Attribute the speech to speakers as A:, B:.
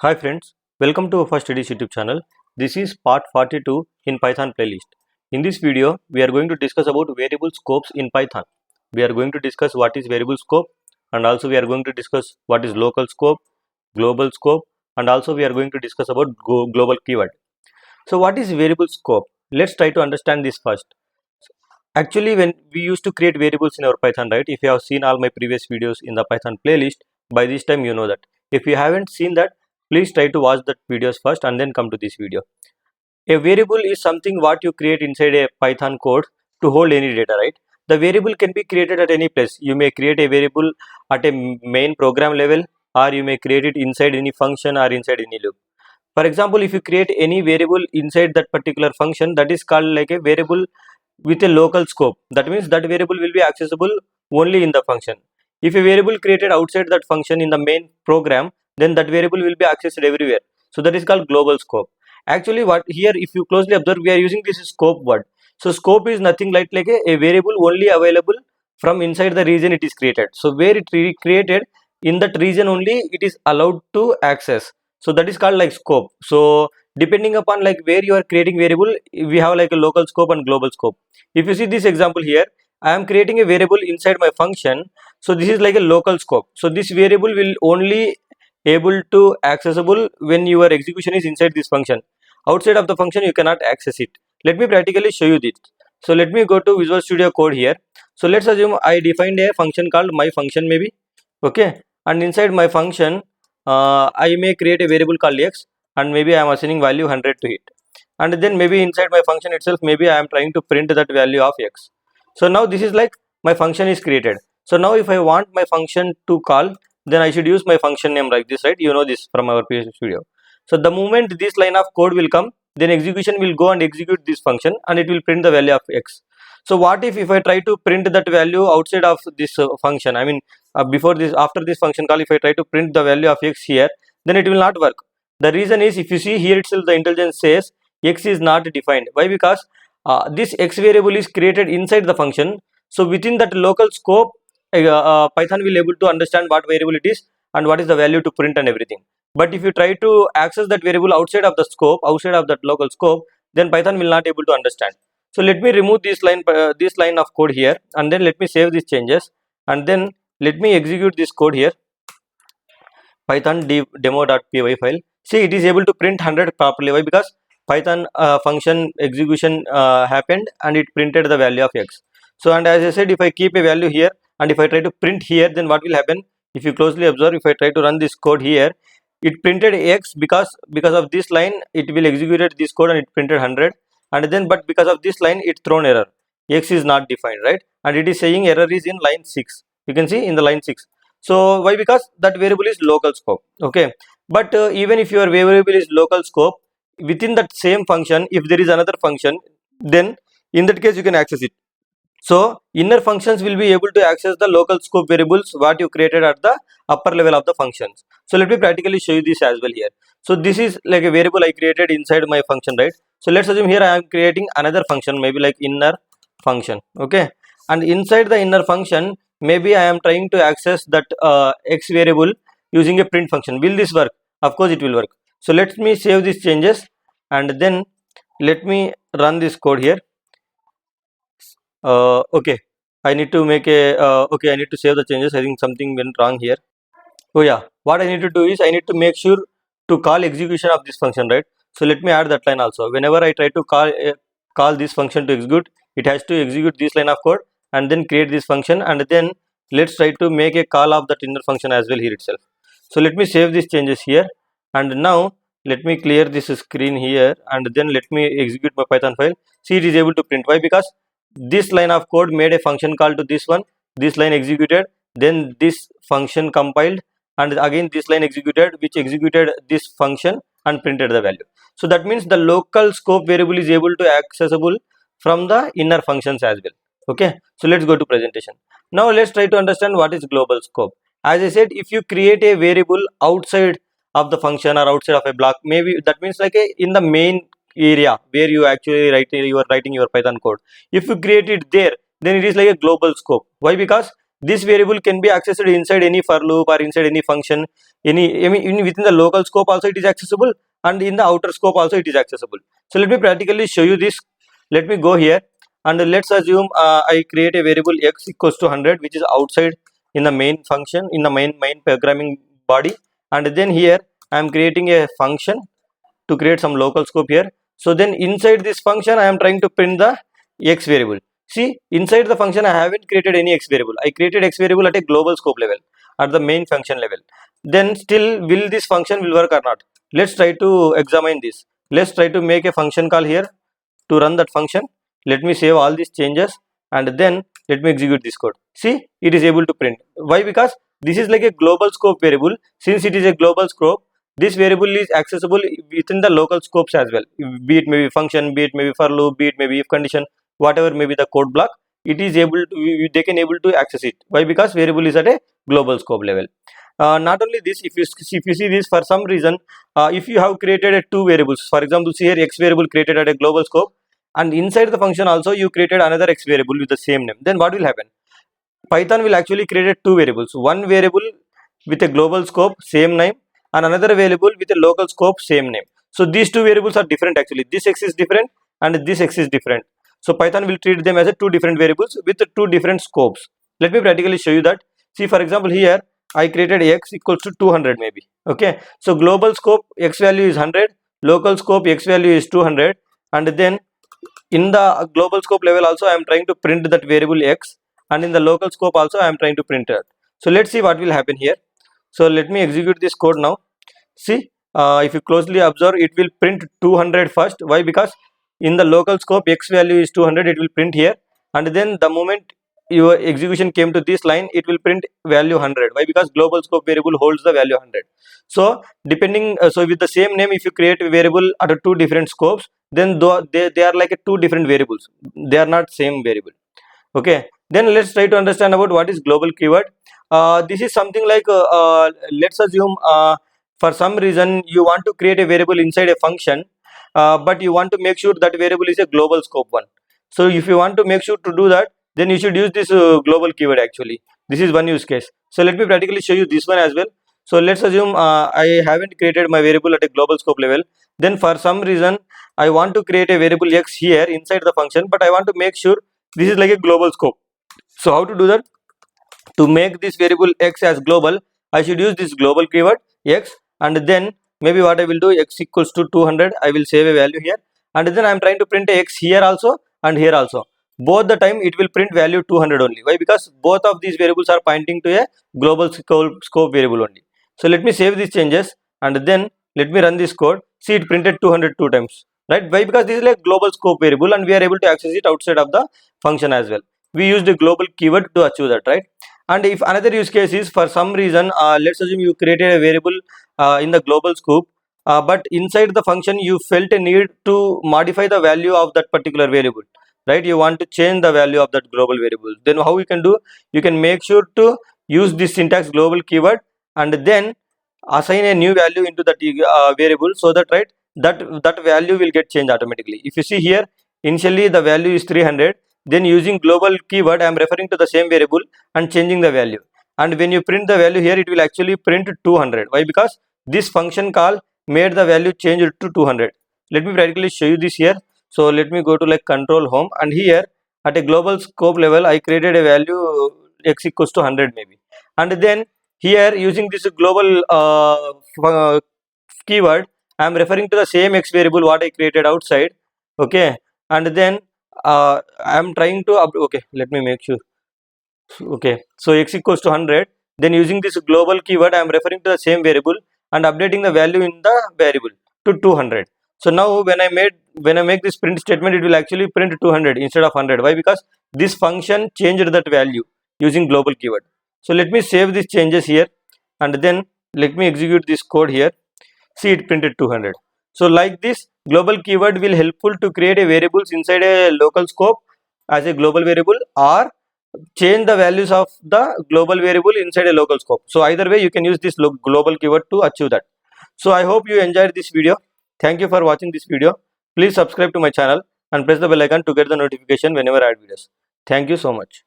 A: Hi friends, welcome to our first studies YouTube channel. This is part 42 in Python playlist. In this video, we are going to discuss about variable scopes in Python. We are going to discuss what is variable scope, and also we are going to discuss what is local scope, global scope, and also we are going to discuss about global keyword. So what is variable scope? Let's try to understand this first. Actually, when we used to create variables in our Python, right? If you have seen all my previous videos in the Python playlist, by this time you know that. If you haven't seen that, please try to watch that videos first and then come to this video. A variable is something what you create inside a Python code to hold any data, right? The variable can be created at any place. You may create a variable at a main program level, or you may create it inside any function or inside any loop. For example, if you create any variable inside that particular function, that is called like a variable with a local scope. That means that variable will be accessible only in the function. If a variable created outside that function in the main program, then that variable will be accessed everywhere. So that is called global scope. Actually, what here, if you closely observe, we are using this scope word. So scope is nothing like a variable only available from inside the region it is created. So where it created, in that region only it is allowed to access. So that is called like scope. So depending upon like where you are creating variable, we have like a local scope and global scope. If you see this example here, I am creating a variable inside my function. So this is like a local scope. So this variable will only able to accessible when your execution is inside this function. Outside of the function you cannot access it. Let me practically show you this. So let me go to Visual Studio Code here. So let's assume I defined a function called my function maybe. Okay, and inside my function I may create a variable called x, and maybe I am assigning value 100 to it, and then maybe inside my function itself maybe I am trying to print that value of x. So now this is like my function is created. So now if I want my function to call, then I should use my function name like this, right? You know this from our previous video. So the moment this line of code will come, then execution will go and execute this function and it will print the value of x. So what if I try to print that value outside of this function? I mean before this, after this function call, if I try to print the value of x here, then it will not work. The reason is, if you see here itself, the intelligence says x is not defined. Why? Because this x variable is created inside the function. So within that local scope, Python will able to understand what variable it is and what is the value to print and everything. But if you try to access that variable outside of the scope, outside of that local scope, then Python will not able to understand. So let me remove this line of code here, and then let me save these changes, and then let me execute this code here. Python demo.py file. See, it is able to print 100 properly. Why? Because Python function execution happened and it printed the value of x. So, and as I said, if I keep a value here and if I try to print here, then what will happen? If you closely observe, if I try to run this code here, it printed x because of this line it will execute this code and it printed 100, and then but because of this line it thrown error, x is not defined, right? And it is saying error is in line 6. You can see in the line 6. So why? Because that variable is local scope. Okay, but even if your variable is local scope, within that same function if there is another function, then in that case you can access it. So inner functions will be able to access the local scope variables what you created at the upper level of the functions. So let me practically show you this as well here. So this is like a variable I created inside my function, right? So let's assume here I am creating another function, maybe like inner function. Okay, and inside the inner function maybe I am trying to access that x variable using a print function. Will this work? Of course it will work. So let me save these changes and then let me run this code here. Okay, I need to make a okay, I need to save the changes. I think something went wrong here. Oh yeah, what I need to do is I need to make sure to call execution of this function, right? So let me add that line also. Whenever I try to call this function to execute, it has to execute this line of code and then create this function, and then let's try to make a call of that inner function as well here itself. So let me save these changes here, and now let me clear this screen here, and then let me execute my Python file. See, it is able to print. Why? Because this line of code made a function call to this one, this line executed, then this function compiled, and again this line executed, which executed this function and printed the value. So that means the local scope variable is able to accessible from the inner functions as well. Okay, so let's go to presentation. Now let's try to understand what is global scope. As I said, if you create a variable outside of the function or outside of a block, maybe that means like in the main area where you actually writing your Python code, if you create it there, then it is like a global scope. Why? Because this variable can be accessed inside any for loop or inside any function, within the local scope also it is accessible, and in the outer scope also it is accessible. So let me practically show you this. Let me go here, and let's assume I create a variable x equals to 100, which is outside in the main function, in the main programming body, and then here I am creating a function to create some local scope here. So then inside this function I am trying to print the x variable. See, inside the function I haven't created any x variable. I created x variable at a global scope level, at the main function level. Then still, will this function will work or not? Let's try to examine this. Let's try to make a function call here to run that function. Let me save all these changes, and then let me execute this code. See, it is able to print. Why? Because this is like a global scope variable. Since it is a global scope, this variable is accessible within the local scopes as well, be it maybe function, be it maybe for loop, be it maybe if condition, whatever may be the code block, it is able to, they can able to access it. Why? Because variable is at a global scope level. Not only this, if you see this, for some reason, if you have created a two variables, for example, see here x variable created at a global scope, and inside the function also you created another x variable with the same name, then what will happen? Python will actually create two variables, one variable with a global scope same name, and another variable with a local scope same name. So these two variables are different actually. This x is different and this x is different. So Python will treat them as a two different variables with two different scopes. Let me practically show you that. See, for example, here I created x equals to 200 maybe. Okay. So global scope x value is 100, local scope x value is 200, and then in the global scope level also I am trying to print that variable x, and in the local scope also I am trying to print it. So let's see what will happen here. So let me execute this code now. See, if you closely observe, it will print 200 first. Why? Because in the local scope x value is 200, it will print here, and then the moment your execution came to this line, it will print value 100. Why? Because global scope variable holds the value 100. So depending, so with the same name, if you create a variable at two different scopes, then they are like two different variables. They are not same variable. Okay. Then let's try to understand about what is global keyword. This is something like let's assume for some reason you want to create a variable inside a function, but you want to make sure that variable is a global scope one. So if you want to make sure to do that, then you should use this global keyword actually. This is one use case. So let me practically show you this one as well. So let's assume I haven't created my variable at a global scope level. Then for some reason I want to create a variable x here inside the function, but I want to make sure this is like a global scope. So how to do that? To make this variable x as global, I should use this global keyword x, and then maybe what I will do, x equals to 200, I will save a value here, and then I am trying to print x here also and here also. Both the time it will print value 200 only. Why? Because both of these variables are pointing to a global scope variable only. So let me save these changes, and then let me run this code. See, it printed 200 two times, right? Why? Because this is like global scope variable and we are able to access it outside of the function as well. We used a global keyword to achieve that, right? And if another use case is, for some reason, let's assume you created a variable in the global scope, but inside the function you felt a need to modify the value of that particular variable, right? You want to change the value of that global variable. Then how you can do? You can make sure to use this syntax global keyword and then assign a new value into that variable, so that, right, that value will get changed automatically. If you see here, initially the value is 300. Then using global keyword, I am referring to the same variable and changing the value. And when you print the value here, it will actually print 200. Why? Because this function call made the value change to 200. Let me practically show you this here. So let me go to like control home, and here at a global scope level, I created a value x equals to 100 maybe. And then here using this global keyword, I am referring to the same x variable what I created outside. Okay. And then I am trying to okay, let me make sure. Okay, so x equals to 100. Then using this global keyword, I am referring to the same variable and updating the value in the variable to 200. So now when I make this print statement, it will actually print 200 instead of 100. Why? Because this function changed that value using global keyword. So let me save these changes here, and then let me execute this code here. See, it printed 200. So like this, global keyword will helpful to create a variables inside a local scope as a global variable, or change the values of the global variable inside a local scope. So either way you can use this global keyword to achieve that. So I hope you enjoyed this video. Thank you for watching this video. Please subscribe to my channel and press the bell icon to get the notification whenever I add videos. Thank you so much.